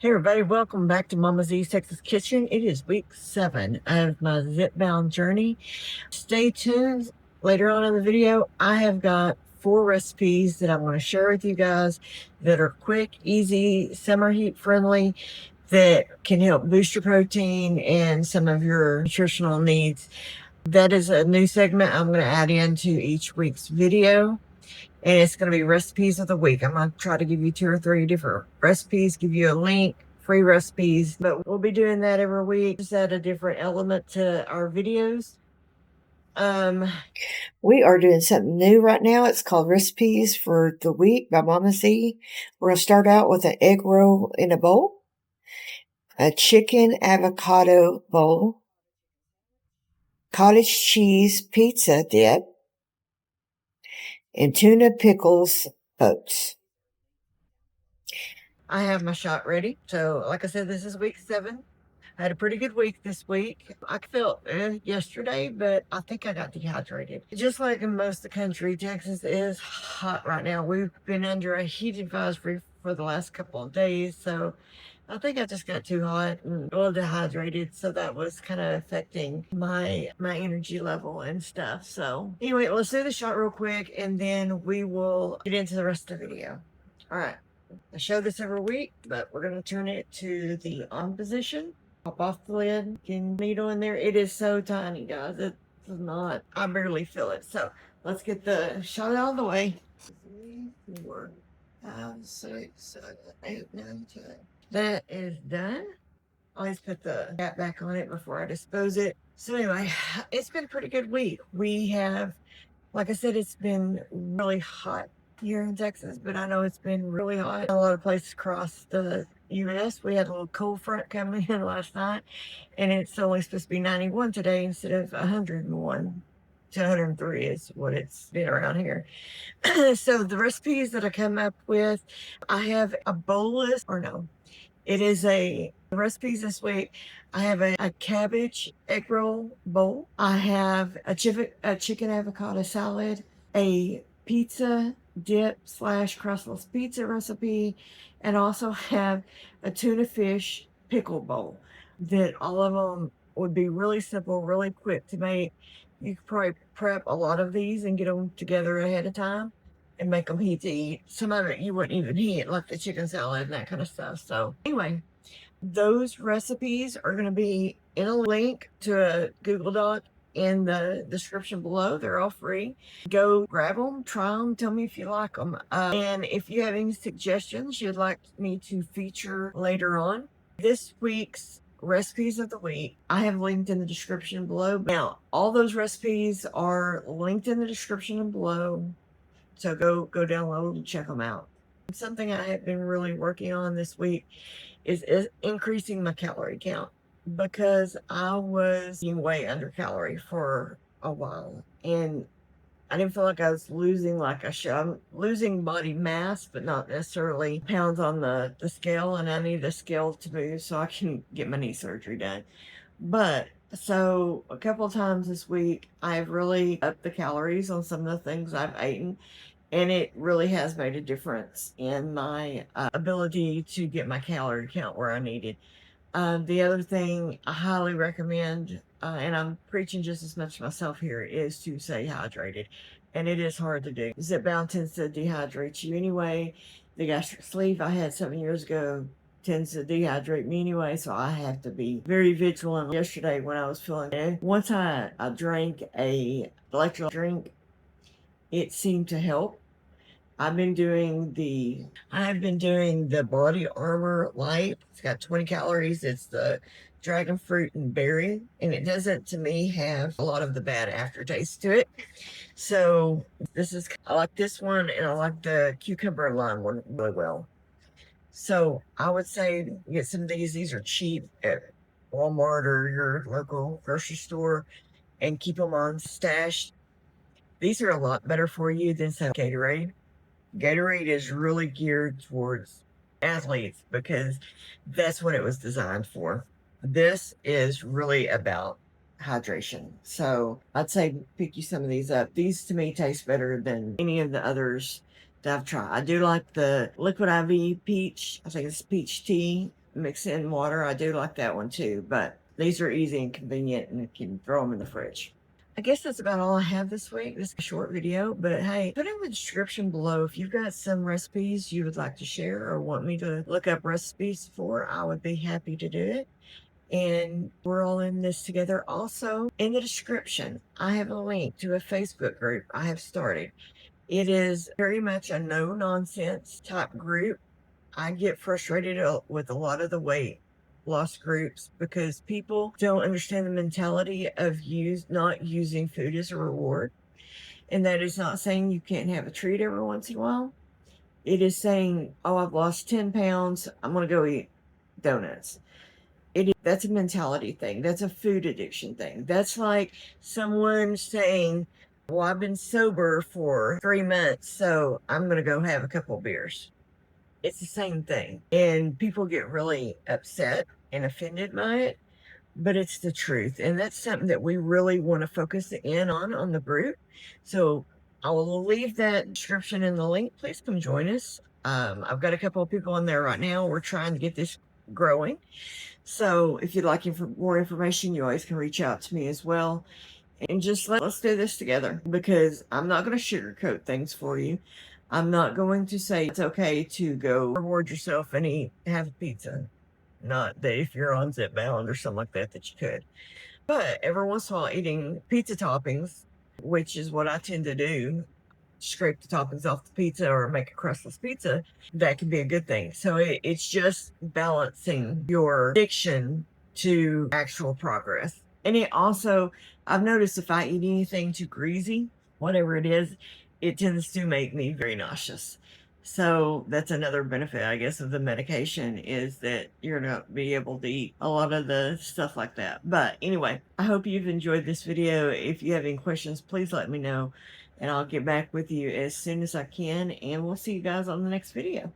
Hey everybody, welcome back to Mama Z's Texas Kitchen. It is week 7 of my Zepbound journey. Stay tuned. Later on in the video, I have got 4 recipes that I'm going to share with you guys that are quick, easy, summer heat friendly, that can help boost your protein and some of your nutritional needs. That is a new segment I'm going to add into each week's video. And it's going to be recipes of the week. I'm going to try to give you 2 or 3 different recipes, give you a link, free recipes, but we'll be doing that every week. Just add a different element to our videos. We are doing something new right now. It's called Recipes for the Week by Mama Z. We're going to start out with an egg roll in a bowl, a chicken avocado bowl, cottage cheese pizza dip, and tuna pickles oats. I have my shot ready. So, like I said, this is week 7. I had a pretty good week this week. I felt yesterday, but I think I got dehydrated. Just like in most of the country, Texas is hot right now. We've been under a heat advisory for the last couple of days, so I think I just got too hot and a little dehydrated, so that was kind of affecting my energy level and stuff. So anyway, let's do the shot real quick, and then we will get into the rest of the video. All right. I show this every week, but we're going to turn it to the on position. Pop off the lid, get needle in there. It is so tiny, guys. It's not, I barely feel it. So let's get the shot out of the way. 3, 4, 5, 6, 7, 8, 9, 10. That is done. I always put the cap back on it before I dispose it. So anyway, it's been a pretty good week. We have, like I said, it's been really hot here in Texas, but I know it's been really hot in a lot of places across the U.S. We had a little cold front coming in last night, and it's only supposed to be 91 today instead of 101 to 103 is what it's been around here. So the recipes that I come up with, I have a bowl list, or no, it is a recipes this week. I have a cabbage egg roll bowl. I have a chicken avocado salad, a pizza dip / crustless pizza recipe, and also have a tuna fish pickle bowl. That all of them would be really simple, really quick to make. You could probably prep a lot of these and get them together ahead of time and make them heat to eat. Some of it you wouldn't even heat, like the chicken salad and that kind of stuff. So anyway, those recipes are going to be in a link to a Google Doc in the description below. They're all free. Go grab them, try them, tell me if you like them. And if you have any suggestions you'd like me to feature later on, this week's recipes of the week I have linked in the description below. Now, all those recipes are linked in the description below. So go download and check them out. Something I have been really working on this week is increasing my calorie count, because I was eating way under calorie for a while, and I didn't feel like I was losing like I should. I'm losing body mass, but not necessarily pounds on the scale, and I need the scale to move so I can get my knee surgery done. But so a couple of times this week, I've really upped the calories on some of the things I've eaten, and it really has made a difference in my ability to get my calorie count where I need it. The other thing I highly recommend, and I'm preaching just as much myself here, is to stay hydrated. And it is hard to do. Zepbound tends to dehydrate you anyway. The gastric sleeve I had 7 years ago tends to dehydrate me anyway, so I have to be very vigilant. Yesterday when I was feeling bad, once I drank a electrolyte drink, it seemed to help. I've been doing the Body Armor Light. It's got 20 calories. It's the dragon fruit and berry, and it doesn't, to me, have a lot of the bad aftertaste to it. So I like this one, and I like the cucumber and lime one really well. So I would say get some of these. These are cheap at Walmart or your local grocery store, and keep them on stash. These are a lot better for you than some Gatorade. Gatorade is really geared towards athletes because that's what it was designed for. This is really about hydration. So I'd say pick you some of these up. These to me taste better than any of the others that I've tried. I do like the Liquid IV peach. I think it's peach tea. mix in water. I do like that one too, but these are easy and convenient and you can throw them in the fridge. I guess that's about all I have this week. This is a short video, but hey, put in the description below if you've got some recipes you would like to share or want me to look up recipes for. I would be happy to do it. And we're all in this together. Also, in the description, I have a link to a Facebook group I have started. It is very much a no-nonsense type group. I get frustrated with a lot of the weight loss groups because people don't understand the mentality of not using food as a reward. And that is not saying you can't have a treat every once in a while. It is saying, oh, I've lost 10 pounds. I'm going to go eat donuts. That's a mentality thing. That's a food addiction thing. That's like someone saying, well, I've been sober for 3 months, so I'm going to go have a couple of beers. It's the same thing. And people get really upset and offended by it, but it's the truth. And that's something that we really want to focus in on the group. So I will leave that description in the link. Please come join us. I've got a couple of people in there right now. We're trying to get this growing. So if you'd like more information, you always can reach out to me as well. And just let's do this together, because I'm not going to sugarcoat things for you. I'm not going to say it's okay to go reward yourself and have a pizza. Not that if you're on Zepbound or something like that you could. But every once in a while, eating pizza toppings, which is what I tend to do, scrape the toppings off the pizza or make a crustless pizza, that can be a good thing. So it's just balancing your addiction to actual progress. And it also, I've noticed if I eat anything too greasy, whatever it is, it tends to make me very nauseous. So that's another benefit, I guess, of the medication, is that you're not be able to eat a lot of the stuff like that. But anyway, I hope you've enjoyed this video. If you have any questions, please let me know, and I'll get back with you as soon as I can, and we'll see you guys on the next video.